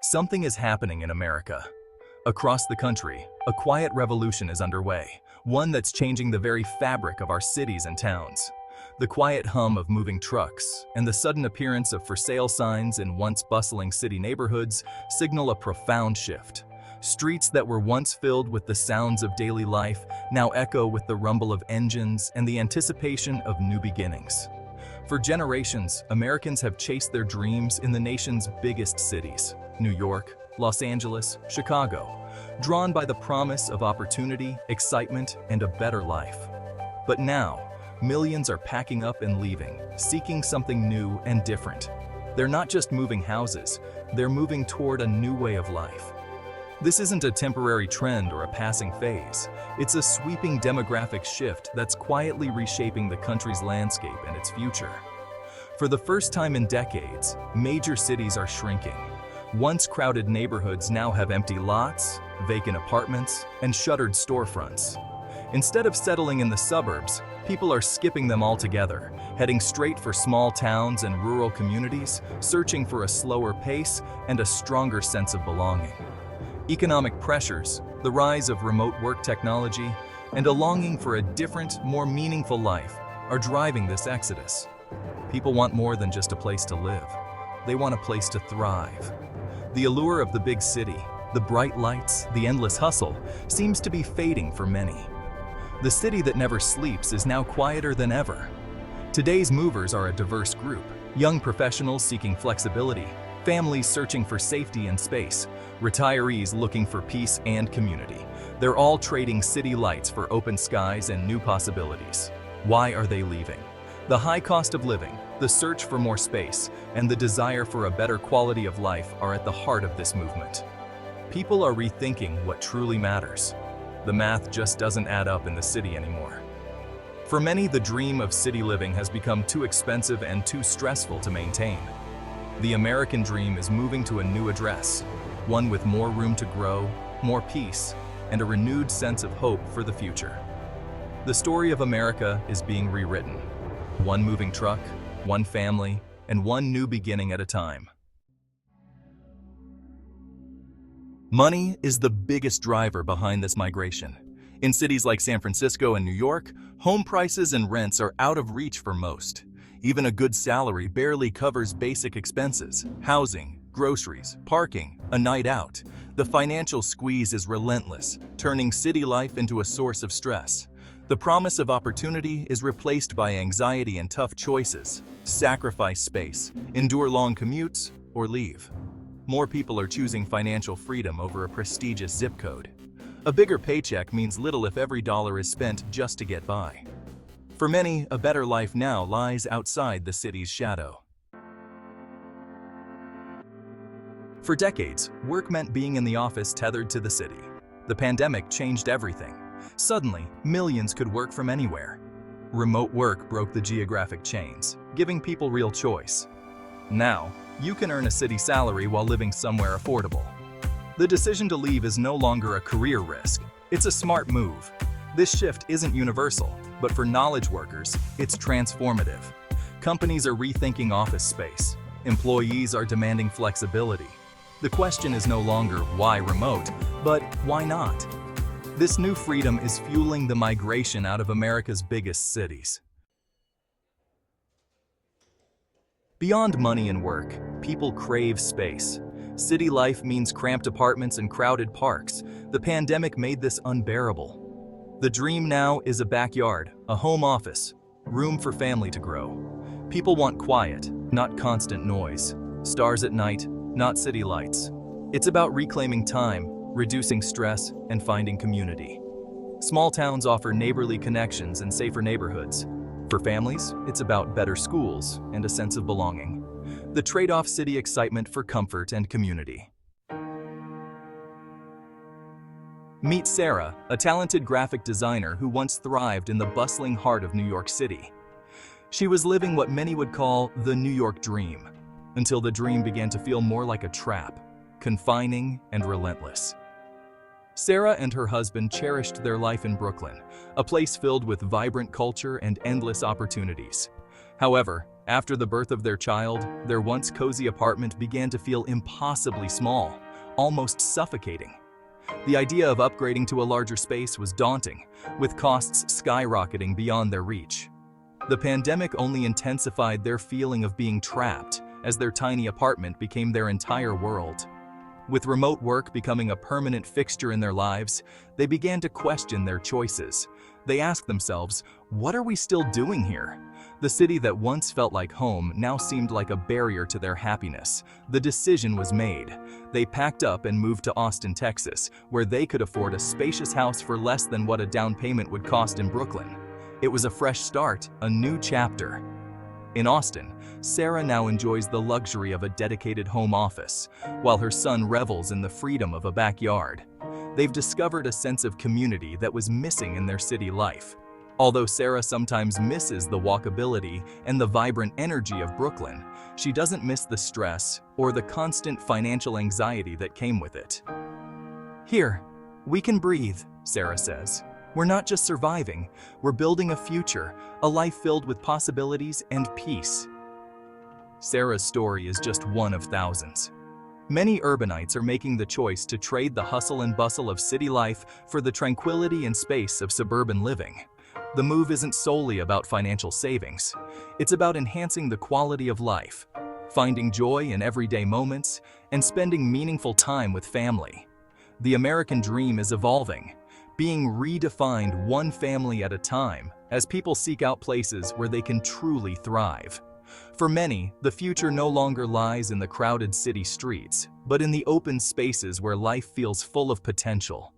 Something is happening in America. Across the country, a quiet revolution is underway, one that's changing the very fabric of our cities and towns. The quiet hum of moving trucks and the sudden appearance of for sale signs in once bustling city neighborhoods signal a profound shift. Streets that were once filled with the sounds of daily life now echo with the rumble of engines and the anticipation of new beginnings. For generations, Americans have chased their dreams in the nation's biggest cities: New York, Los Angeles, Chicago, drawn by the promise of opportunity, excitement, and a better life. But now, millions are packing up and leaving, seeking something new and different. They're not just moving houses, they're moving toward a new way of life. This isn't a temporary trend or a passing phase. It's a sweeping demographic shift that's quietly reshaping the country's landscape and its future. For the first time in decades, major cities are shrinking. Once crowded neighborhoods now have empty lots, vacant apartments, and shuttered storefronts. Instead of settling in the suburbs, people are skipping them altogether, heading straight for small towns and rural communities, searching for a slower pace and a stronger sense of belonging. Economic pressures, the rise of remote work technology, and a longing for a different, more meaningful life are driving this exodus. People want more than just a place to live. They want a place to thrive. The allure of the big city, the bright lights, the endless hustle, seems to be fading for many. The city that never sleeps is now quieter than ever. Today's movers are a diverse group: young professionals seeking flexibility, families searching for safety and space, retirees looking for peace and community. They're all trading city lights for open skies and new possibilities. Why are they leaving? The high cost of living, the search for more space, and the desire for a better quality of life are at the heart of this movement. People are rethinking what truly matters. The math just doesn't add up in the city anymore. For many, the dream of city living has become too expensive and too stressful to maintain. The American dream is moving to a new address, one with more room to grow, more peace, and a renewed sense of hope for the future. The story of America is being rewritten, one moving truck, one family, and one new beginning at a time. Money is the biggest driver behind this migration. In cities like San Francisco and New York, home prices and rents are out of reach for most. Even a good salary barely covers basic expenses: housing, groceries, parking, a night out. The financial squeeze is relentless, turning city life into a source of stress. The promise of opportunity is replaced by anxiety and tough choices: sacrifice space, endure long commutes, or leave. More people are choosing financial freedom over a prestigious zip code. A bigger paycheck means little if every dollar is spent just to get by. For many, a better life now lies outside the city's shadow. For decades, work meant being in the office tethered to the city. The pandemic changed everything. Suddenly, millions could work from anywhere. Remote work broke the geographic chains, giving people real choice. Now, you can earn a city salary while living somewhere affordable. The decision to leave is no longer a career risk. It's a smart move. This shift isn't universal, but for knowledge workers, it's transformative. Companies are rethinking office space. Employees are demanding flexibility. The question is no longer why remote, but why not? This new freedom is fueling the migration out of America's biggest cities. Beyond money and work, people crave space. City life means cramped apartments and crowded parks. The pandemic made this unbearable. The dream now is a backyard, a home office, room for family to grow. People want quiet, not constant noise. Stars at night, not city lights. It's about reclaiming time, reducing stress, and finding community. Small towns offer neighborly connections and safer neighborhoods. For families, it's about better schools and a sense of belonging. The trade-off: city excitement for comfort and community. Meet Sarah, a talented graphic designer who once thrived in the bustling heart of New York City. She was living what many would call the New York dream, until the dream began to feel more like a trap, confining and relentless. Sarah and her husband cherished their life in Brooklyn, a place filled with vibrant culture and endless opportunities. However, After the birth of their child, their once cozy apartment began to feel impossibly small, almost suffocating. The idea of upgrading to a larger space was daunting, with costs skyrocketing beyond their reach. The pandemic only intensified their feeling of being trapped, as their tiny apartment became their entire world. With remote work becoming a permanent fixture in their lives, they began to question their choices. They asked themselves, what are we still doing here? The city that once felt like home now seemed like a barrier to their happiness. The decision was made. They packed up and moved to Austin, Texas, where they could afford a spacious house for less than what a down payment would cost in Brooklyn. It was a fresh start, a new chapter. In Austin, Sarah now enjoys the luxury of a dedicated home office, while her son revels in the freedom of a backyard. They've discovered a sense of community that was missing in their city life. Although Sarah sometimes misses the walkability and the vibrant energy of Brooklyn, she doesn't miss the stress or the constant financial anxiety that came with it. Here, we can breathe, Sarah says. We're not just surviving, we're building a future, a life filled with possibilities and peace. Sarah's story is just one of thousands. Many urbanites are making the choice to trade the hustle and bustle of city life for the tranquility and space of suburban living. The move isn't solely about financial savings. It's about enhancing the quality of life, finding joy in everyday moments, and spending meaningful time with family. The American dream is evolving, being redefined one family at a time as people seek out places where they can truly thrive. For many, the future no longer lies in the crowded city streets, but in the open spaces where life feels full of potential.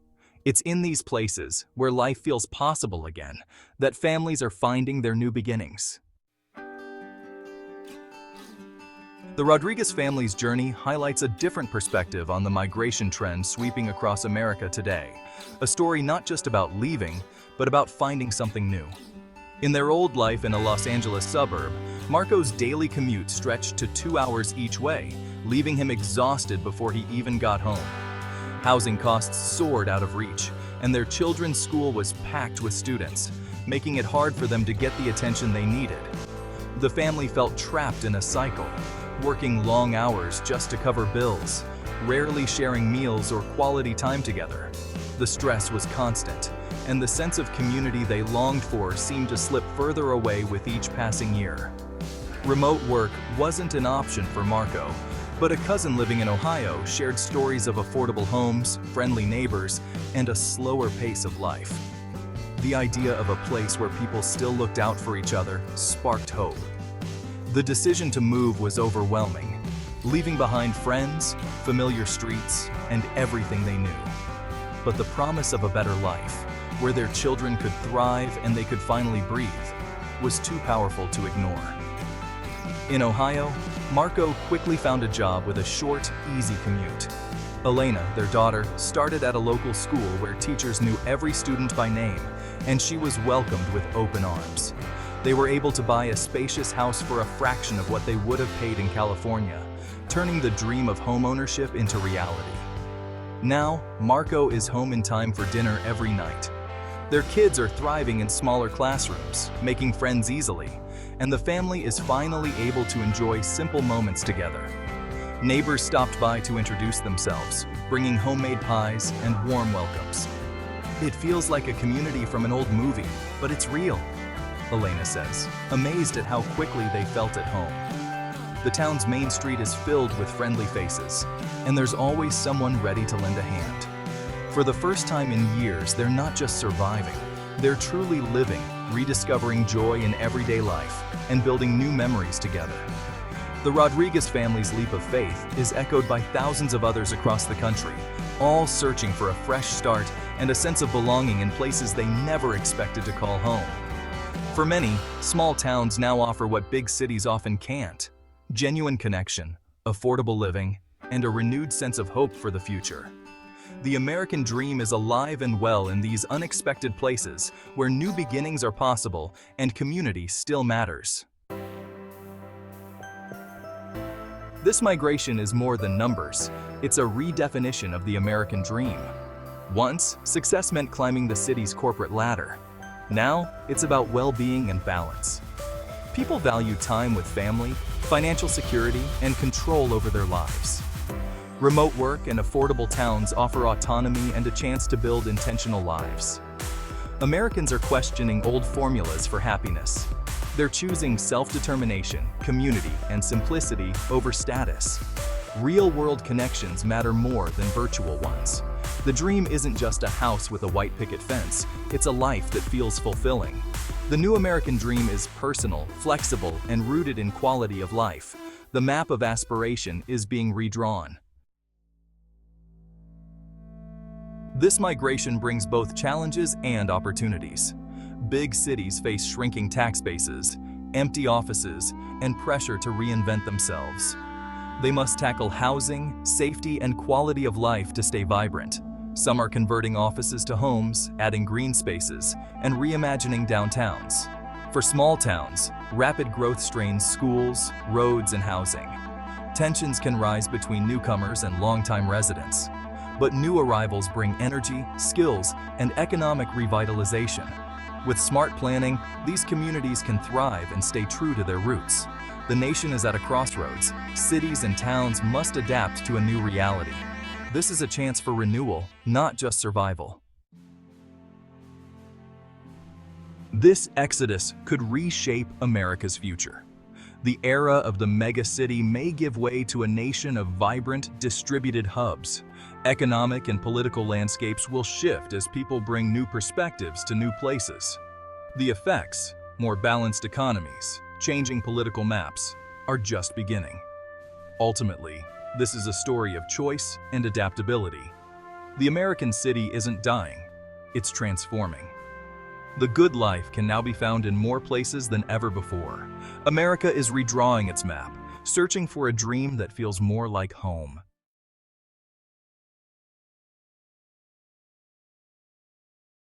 It's in these places, where life feels possible again, that families are finding their new beginnings. The Rodriguez family's journey highlights a different perspective on the migration trend sweeping across America today. A story not just about leaving, but about finding something new. In their old life in a Los Angeles suburb, Marco's daily commute stretched to 2 hours each way, leaving him exhausted before he even got home. Housing costs soared out of reach, and their children's school was packed with students, making it hard for them to get the attention they needed. The family felt trapped in a cycle, working long hours just to cover bills, rarely sharing meals or quality time together. The stress was constant, and the sense of community they longed for seemed to slip further away with each passing year. Remote work wasn't an option for Marco, but a cousin living in Ohio shared stories of affordable homes, friendly neighbors, and a slower pace of life. The idea of a place where people still looked out for each other sparked hope. The decision to move was overwhelming, leaving behind friends, familiar streets, and everything they knew. But the promise of a better life, where their children could thrive and they could finally breathe, was too powerful to ignore. In Ohio, Marco quickly found a job with a short, easy commute. Elena, their daughter, started at a local school where teachers knew every student by name, and she was welcomed with open arms. They were able to buy a spacious house for a fraction of what they would have paid in California, turning the dream of homeownership into reality. Now, Marco is home in time for dinner every night. Their kids are thriving in smaller classrooms, making friends easily, and the family is finally able to enjoy simple moments together. Neighbors stopped by to introduce themselves, bringing homemade pies and warm welcomes. It feels like a community from an old movie, but it's real, Elena says, amazed at how quickly they felt at home. The town's main street is filled with friendly faces, and there's always someone ready to lend a hand. For the first time in years, they're not just surviving, they're truly living, rediscovering joy in everyday life, and building new memories together. The Rodriguez family's leap of faith is echoed by thousands of others across the country, all searching for a fresh start and a sense of belonging in places they never expected to call home. For many, small towns now offer what big cities often can't: genuine connection, affordable living, and a renewed sense of hope for the future. The American dream is alive and well in these unexpected places where new beginnings are possible and community still matters. This migration is more than numbers. It's a redefinition of the American dream. Once, success meant climbing the city's corporate ladder. Now, it's about well-being and balance. People value time with family, financial security, and control over their lives. Remote work and affordable towns offer autonomy and a chance to build intentional lives. Americans are questioning old formulas for happiness. They're choosing self-determination, community, and simplicity over status. Real-world connections matter more than virtual ones. The dream isn't just a house with a white picket fence, it's a life that feels fulfilling. The new American dream is personal, flexible, and rooted in quality of life. The map of aspiration is being redrawn. This migration brings both challenges and opportunities. Big cities face shrinking tax bases, empty offices, and pressure to reinvent themselves. They must tackle housing, safety, and quality of life to stay vibrant. Some are converting offices to homes, adding green spaces, and reimagining downtowns. For small towns, rapid growth strains schools, roads, and housing. Tensions can rise between newcomers and longtime residents. But new arrivals bring energy, skills, and economic revitalization. With smart planning, these communities can thrive and stay true to their roots. The nation is at a crossroads. Cities and towns must adapt to a new reality. This is a chance for renewal, not just survival. This exodus could reshape America's future. The era of the megacity may give way to a nation of vibrant, distributed hubs. Economic and political landscapes will shift as people bring new perspectives to new places. The effects, more balanced economies, changing political maps, are just beginning. Ultimately, this is a story of choice and adaptability. The American city isn't dying, it's transforming. The good life can now be found in more places than ever before. America is redrawing its map, searching for a dream that feels more like home.